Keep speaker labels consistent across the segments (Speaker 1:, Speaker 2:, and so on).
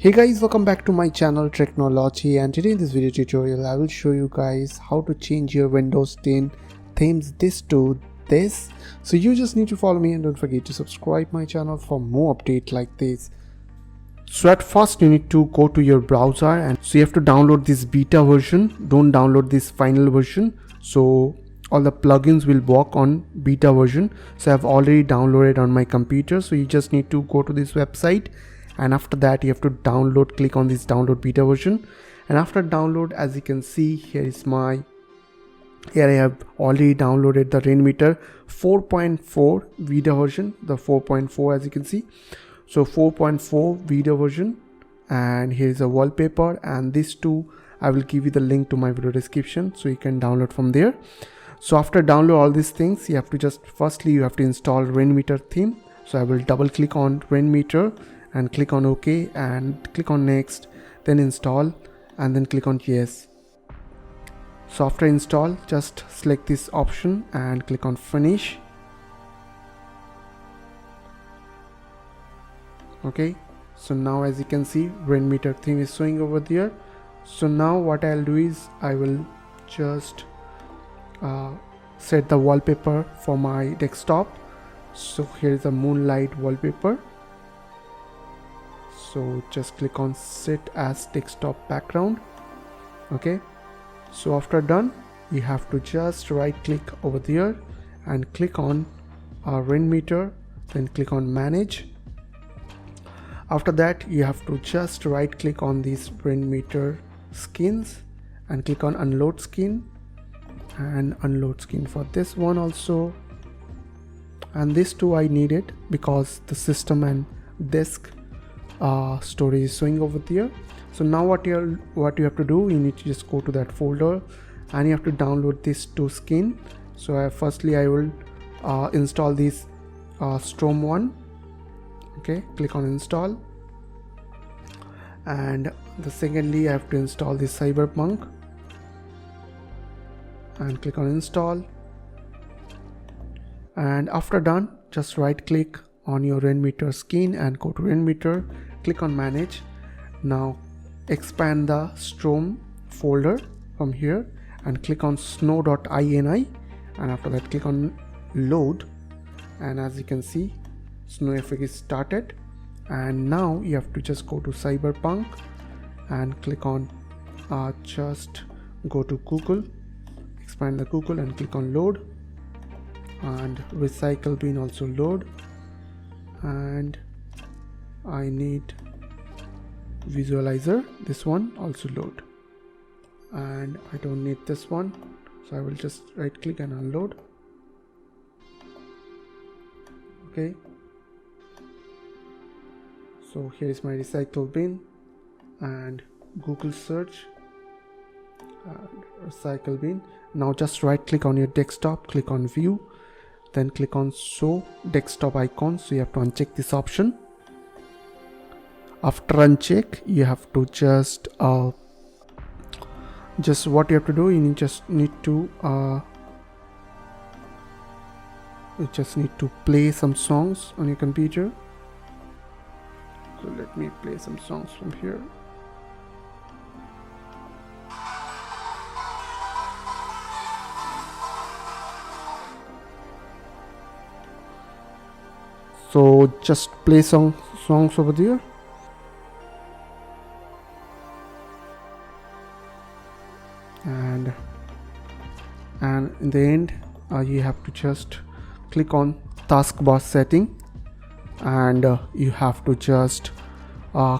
Speaker 1: Hey guys, welcome back to my channel Tricknology, and today in this video tutorial I will show you guys how to change your Windows 10 themes this to this. So you just need to follow me and don't forget to subscribe my channel for more updates like this. So at first you need to go to your browser, and so you have to download this beta version. Don't download this final version. So all the plugins will work on beta version. So I've already downloaded on my computer. So you just need to go to this website, and after that you have to download, click on this download beta version. And after download, as you can see, here I have already downloaded the Rainmeter 4.4 beta version, the 4.4 as you can see. So 4.4 beta version, and here is a wallpaper, and these two I will give you the link to my video description so you can download from there. So after download all these things, you have to firstly you have to install Rainmeter theme. So I will double click on Rainmeter and click on OK and click on next, then install, and then click on yes. So after install, just select this option and click on finish. Okay, so now as you can see, Rainmeter theme is showing over there. So now what I'll do is I will just set the wallpaper for my desktop. So here is a moonlight wallpaper. So just click on set as desktop background. Okay, so after done, you have to just right click over there and click on Rainmeter, then click on manage. After that, you have to just right click on these Rainmeter skins and click on unload skin, and unload skin for this one also. And these two I need it because the system and disk storage is showing over there. So now what you have to do, you need to just go to that folder and you have to download these two skin. So firstly I will install this Storm one. Okay, click on install, and the secondly I have to install this Cyberpunk and click on install. And after done, just right click on your Rainmeter skin and go to Rainmeter, click on manage. Now expand the Storm folder from here and click on snow.ini, and after that click on load, and as you can see, snow effect is started. And now you have to just go to Cyberpunk and click on just go to Google, expand the Google and click on load, and recycle bin also load, and I need visualizer, this one also load, and I don't need this one, so I will just right click and unload. Okay, so here is my recycle bin and Google search and recycle bin. Now just right click on your desktop, click on view, then click on show desktop icon. So you have to uncheck this option. After uncheck, you have to just what you have to do, you just need to play some songs on your computer. So let me play some songs from here. So just play songs over there. And in the end, you have to just click on taskbar setting, and you have to just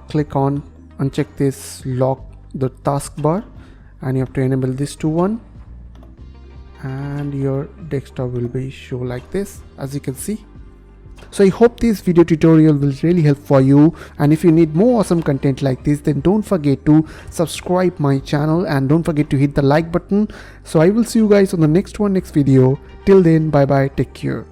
Speaker 1: click on uncheck this lock the taskbar, and you have to enable this to one, and your desktop will be show like this, as you can see. So I hope this video tutorial will really help for you, and if you need more awesome content like this, then don't forget to subscribe my channel and don't forget to hit the like button. So I will see you guys on the next video. Till then, bye bye, take care.